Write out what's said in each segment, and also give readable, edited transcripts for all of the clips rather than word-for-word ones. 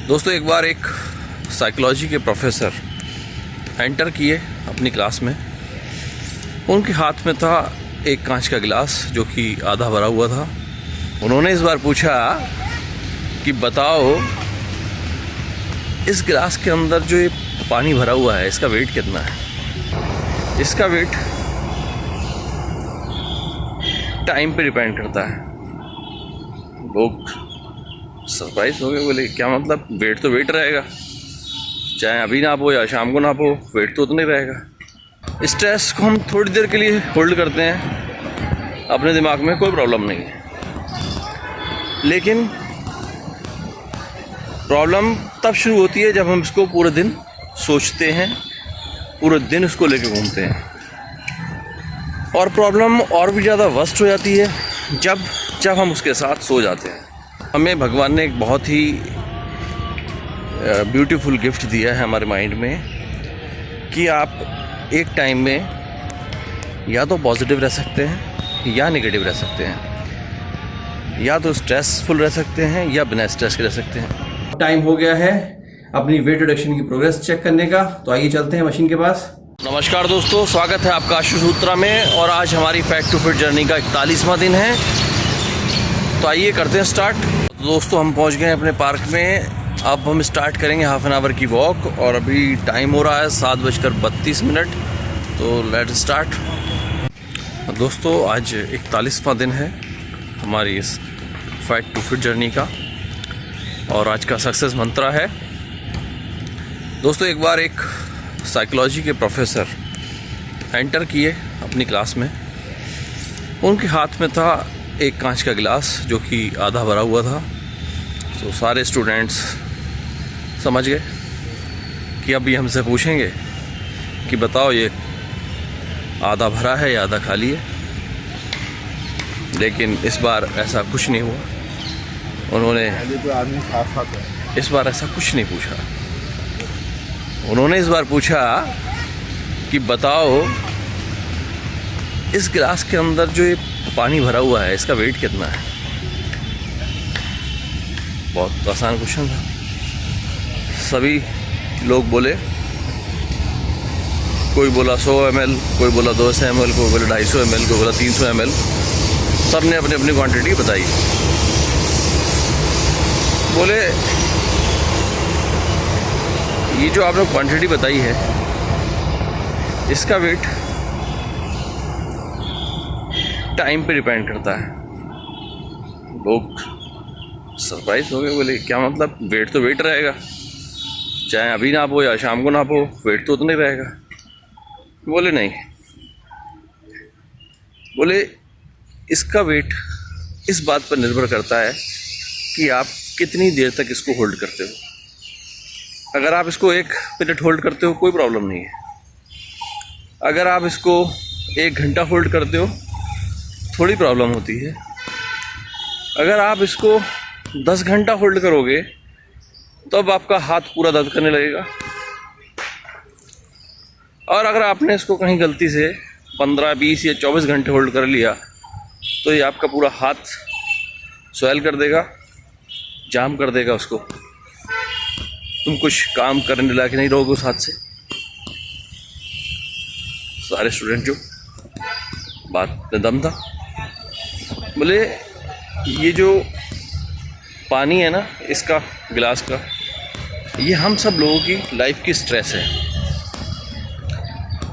दोस्तों एक बार एक साइकोलॉजी के प्रोफेसर एंटर किए अपनी क्लास में। उनके हाथ में था एक कांच का गिलास जो कि आधा भरा हुआ था। उन्होंने इस बार पूछा कि बताओ इस गिलास के अंदर जो ये पानी भरा हुआ है इसका वेट कितना है। इसका वेट टाइम पे डिपेंड करता है। लोग सरप्राइज हो गए, बोले क्या मतलब, वेट तो वेट रहेगा, चाहे अभी नापो या शाम को नापो, वेट तो उतना ही रहेगा। स्ट्रेस को हम थोड़ी देर के लिए होल्ड करते हैं अपने दिमाग में, कोई प्रॉब्लम नहीं है। लेकिन प्रॉब्लम तब शुरू होती है जब हम इसको पूरे दिन सोचते हैं, पूरे दिन उसको लेके घूमते हैं। और प्रॉब्लम और भी ज़्यादा वर्स्ट हो जाती है जब हम उसके साथ सो जाते हैं। हमें भगवान ने एक बहुत ही ब्यूटीफुल गिफ्ट दिया है हमारे माइंड में कि आप एक टाइम में या तो पॉजिटिव रह सकते हैं या नेगेटिव रह सकते हैं, या तो स्ट्रेसफुल रह सकते हैं या बिना स्ट्रेस के रह सकते हैं। टाइम हो गया है अपनी वेट रिडक्शन की प्रोग्रेस चेक करने का, तो आइए चलते हैं मशीन के पास। नमस्कार दोस्तों, स्वागत है आपका आशुष उत्तरा में। और आज हमारी फैट टू फिट जर्नी का 41वां दिन है, तो आइए करते हैं स्टार्ट। तो दोस्तों हम पहुंच गए हैं अपने पार्क में। अब हम स्टार्ट करेंगे हाफ एन आवर की वॉक, और अभी टाइम हो रहा है 7:32। तो लेट्स स्टार्ट। दोस्तों आज 41वां दिन है हमारी इस फैट टू फिट जर्नी का, और आज का सक्सेस मंत्रा है। दोस्तों एक बार एक साइकोलॉजी के प्रोफेसर एंटर किए अपनी क्लास में। उनके हाथ में था एक कांच का गिलास जो कि आधा भरा हुआ था। तो सारे स्टूडेंट्स समझ गए कि अभी हमसे पूछेंगे कि बताओ ये आधा भरा है या आधा खाली है। लेकिन इस बार ऐसा कुछ नहीं हुआ। उन्होंने इस बार ऐसा कुछ नहीं पूछा। उन्होंने इस बार पूछा कि बताओ इस गिलास के अंदर जो ये पानी भरा हुआ है इसका वेट कितना है। बहुत आसान क्वेश्चन था। सभी लोग बोले, कोई बोला 100 ml, कोई बोला 200 ml, कोई बोला 250 ml, कोई बोला 300 ml। सब ने अपनी अपनी क्वांटिटी बताई। बोले ये जो आपने क्वांटिटी बताई है इसका वेट टाइम पे डिपेंड करता है। लोग सरप्राइज हो गए, बोले क्या मतलब, वेट तो वेट रहेगा, चाहे अभी नापो या शाम को नापो, वेट तो उतना ही रहेगा। बोले नहीं, बोले इसका वेट इस बात पर निर्भर करता है कि आप कितनी देर तक इसको होल्ड करते हो। अगर आप इसको 1 मिनट होल्ड करते हो कोई प्रॉब्लम नहीं है। अगर आप इसको 1 घंटा होल्ड करते हो थोड़ी प्रॉब्लम होती है। अगर आप इसको 10 घंटा होल्ड करोगे तो अब आपका हाथ पूरा दर्द करने लगेगा। और अगर आपने इसको कहीं गलती से 15, 20 या 24 घंटे होल्ड कर लिया तो ये आपका पूरा हाथ स्वेल कर देगा, जाम कर देगा उसको। तुम कुछ काम करने लायक नहीं रहोगे उस हाथ से। सारे स्टूडेंट जो बात में दम था, बोले ये जो पानी है ना इसका गिलास का, ये हम सब लोगों की लाइफ की स्ट्रेस है।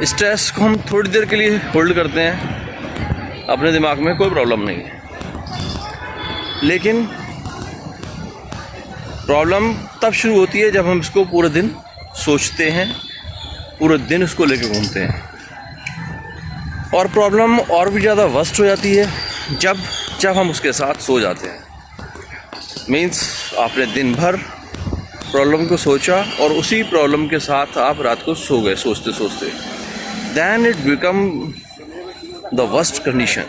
स्ट्रेस को हम थोड़ी देर के लिए होल्ड करते हैं अपने दिमाग में, कोई प्रॉब्लम नहीं है। लेकिन प्रॉब्लम तब शुरू होती है जब हम इसको पूरे दिन सोचते हैं, पूरे दिन उसको लेके घूमते हैं। और प्रॉब्लम और भी ज़्यादा वर्स्ट हो जाती है जब हम उसके साथ सो जाते हैं। मीन्स आपने दिन भर प्रॉब्लम को सोचा और उसी प्रॉब्लम के साथ आप रात को सो गए सोचते सोचते। Then it become the worst condition.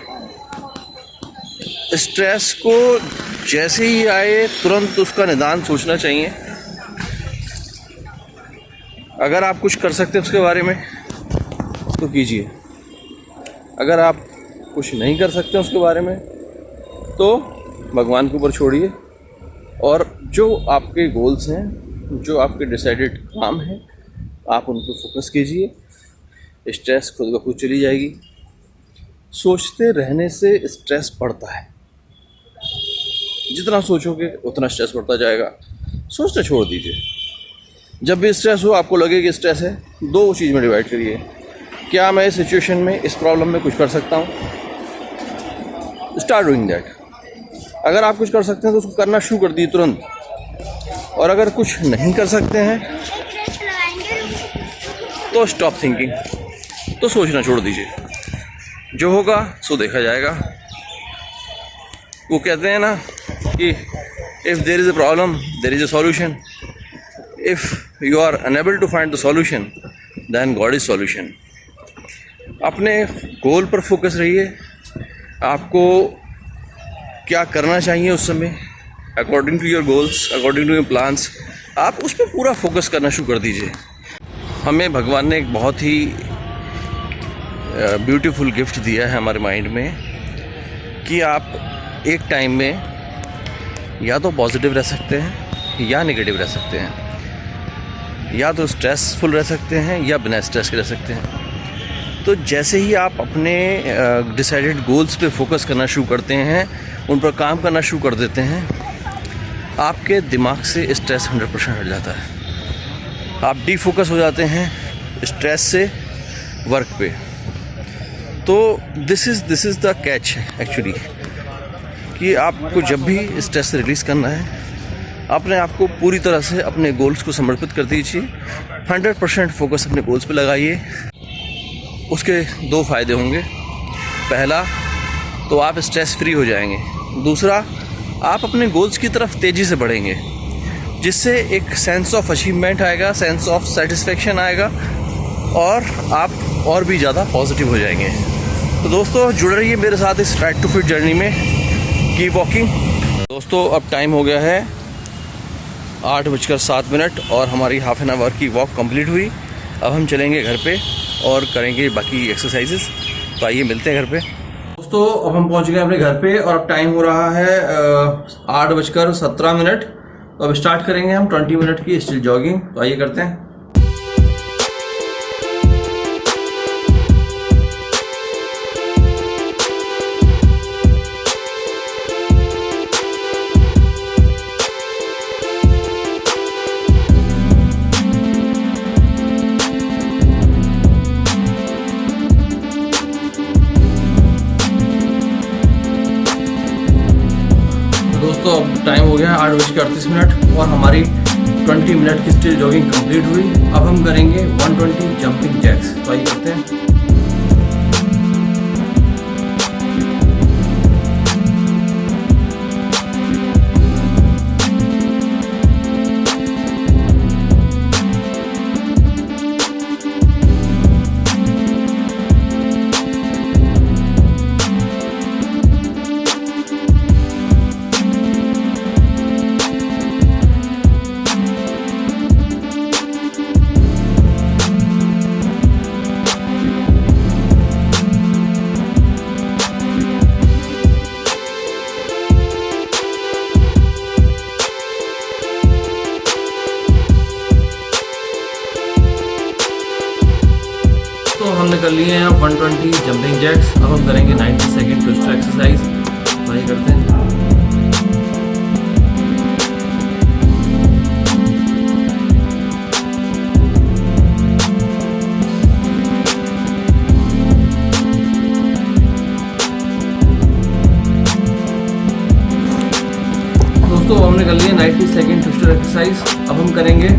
Stress को जैसे ही आए तुरंत उसका निदान सोचना चाहिए। अगर आप कुछ कर सकते हैं उसके बारे में तो कीजिए। अगर आप कुछ नहीं कर सकते उसके बारे में तो भगवान के ऊपर छोड़िए और जो आपके गोल्स हैं, जो आपके डिसाइडेड काम हैं, आप उन पर फोकस कीजिए। स्ट्रेस खुद ब खुद चली जाएगी। सोचते रहने से स्ट्रेस बढ़ता है। जितना सोचोगे उतना स्ट्रेस बढ़ता जाएगा। सोचना छोड़ दीजिए। जब भी स्ट्रेस हो, आपको लगे कि स्ट्रेस है, दो चीज़ में डिवाइड करिए। क्या मैं इस सिचुएशन में, इस प्रॉब्लम में कुछ कर सकता हूँ? Start doing that. अगर आप कुछ कर सकते हैं तो उसको करना शुरू कर दिए तुरंत। और अगर कुछ नहीं कर सकते हैं तो स्टॉप थिंकिंग, तो सोचना छोड़ दीजिए। जो होगा सो देखा जाएगा। वो कहते हैं ना कि if there is a problem there is a solution, if you are unable to find the solution then God is solution. अपने गोल पर फोकस रहिए। आपको क्या करना चाहिए उस समय, according to your goals, according to your plans, आप उस पर पूरा फोकस करना शुरू कर दीजिए। हमें भगवान ने एक बहुत ही ब्यूटीफुल गिफ्ट दिया है हमारे माइंड में कि आप एक टाइम में या तो पॉजिटिव रह सकते हैं या नेगेटिव रह सकते हैं, या तो स्ट्रेसफुल रह सकते हैं या बिना स्ट्रेस के रह सकते हैं। तो जैसे ही आप अपने डिसाइडेड गोल्स पे फोकस करना शुरू करते हैं, उन पर काम करना शुरू कर देते हैं, आपके दिमाग से स्ट्रेस 100% हट जाता है। आप डीफोकस हो जाते हैं स्ट्रेस से वर्क पे। तो this is the catch actually, कि आपको जब भी स्ट्रेस से रिलीज़ करना है, अपने आप को पूरी तरह से अपने गोल्स को समर्पित कर दीजिए। 100% फोकस अपने गोल्स पे लगाइए। उसके दो फ़ायदे होंगे। पहला तो आप स्ट्रेस फ्री हो जाएंगे। दूसरा, आप अपने गोल्स की तरफ तेज़ी से बढ़ेंगे, जिससे एक सेंस ऑफ अचीवमेंट आएगा, सेंस ऑफ सेटिस्फेक्शन आएगा, और आप और भी ज़्यादा पॉजिटिव हो जाएंगे। तो दोस्तों, जुड़ रहिए मेरे साथ इस फैट टू फिट जर्नी में। Keep walking. दोस्तों, अब टाइम हो गया है 8:07 और हमारी हाफ एन आवर की वॉक कंप्लीट हुई। अब हम चलेंगे घर पे और करेंगे बाकी एक्सरसाइजेस। तो आइए मिलते हैं घर पे। दोस्तों, अब हम पहुंच गए अपने घर पे और अब टाइम हो रहा है 8:17। तो अब स्टार्ट करेंगे हम 20 मिनट की स्टिल जॉगिंग। तो आइए करते हैं। दोस्तों, अब टाइम हो गया है 8:38 और हमारी 20 मिनट की स्टिल जॉगिंग कंप्लीट हुई। अब हम करेंगे 120 जंपिंग जैक्स। तो आइए करते हैं। तो हमने कर लिए हैं 120 जंपिंग जैक्स। अब हम करेंगे 90 सेकेंड ट्विस्टर एक्सरसाइज। तो ये करते हैं। दोस्तों, हमने कर लिए 90 सेकेंड ट्विस्टर एक्सरसाइज। अब हम करेंगे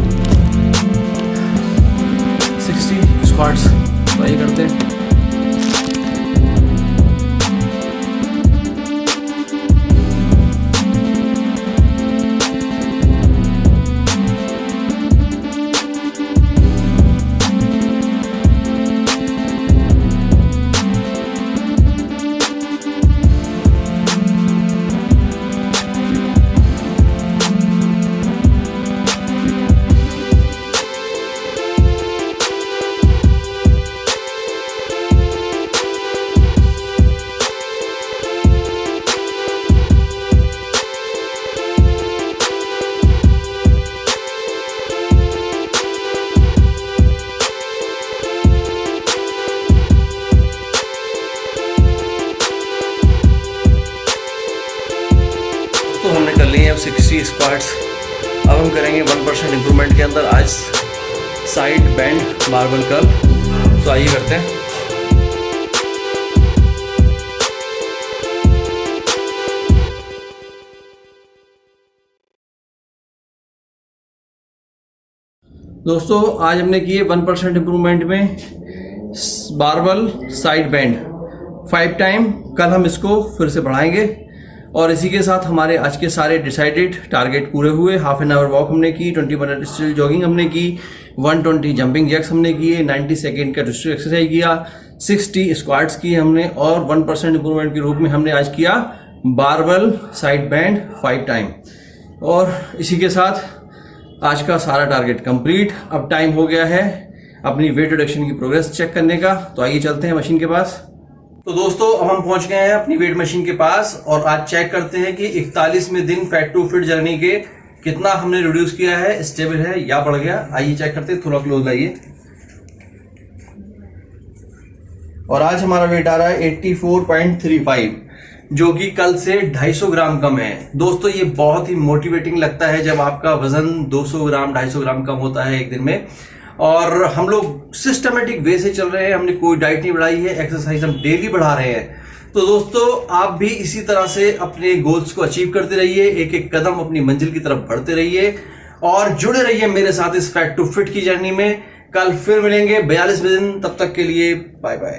60 स्क्वाट्स। तो ये करते हैं। 60 स्क्वाट्स। अब हम करेंगे 1% इम्प्रूवमेंट के अंदर आज साइड बैंड बारबेल कर्ल। तो आइए करते हैं। दोस्तों आज हमने किए 1% इम्प्रूवमेंट में बारबेल साइड बैंड 5 टाइम। कल हम इसको फिर से बढ़ाएंगे और इसी के साथ हमारे आज के सारे डिसाइडेड टारगेट पूरे हुए। हाफ एन आवर वॉक हमने की, 20 मिनट स्टिल जॉगिंग हमने की, 120 जंपिंग जैक्स हमने किए, 90 सेकेंड का डिस्ट्रिक्ट एक्सरसाइज किया, 60 स्क्वाट्स किए हमने और 1% इम्प्रूवमेंट के रूप में हमने आज किया बारबेल साइड बैंड 5 टाइम। और इसी के साथ आज का सारा टारगेट कंप्लीट। अब टाइम हो गया है अपनी वेट रिडक्शन की प्रोग्रेस चेक करने का। तो आइए चलते हैं मशीन के पास। तो दोस्तों अब हम पहुंच गए हैं अपनी वेट मशीन के पास और आज चेक करते हैं कि 41वें दिन फैट टू फिट जर्नी के कितना हमने रिड्यूस किया है, स्टेबल है या बढ़ गया। आइए चेक करते हैं, थोड़ा क्लोज लाइए। और आज हमारा वेट आ रहा है 84.35 जो कि कल से 250 ग्राम कम है। दोस्तों ये बहुत ही मोटिवेटिंग लगता है जब आपका वजन 200 ग्राम 250 ग्राम कम होता है एक दिन में। और हम लोग सिस्टमेटिक वे से चल रहे हैं, हमने कोई डाइट नहीं बढ़ाई है, एक्सरसाइज हम डेली बढ़ा रहे हैं। तो दोस्तों आप भी इसी तरह से अपने गोल्स को अचीव करते रहिए, एक एक कदम अपनी मंजिल की तरफ बढ़ते रहिए और जुड़े रहिए मेरे साथ इस फैट टू फिट की जर्नी में। कल फिर मिलेंगे 42वें दिन, तब तक के लिए बाय बाय।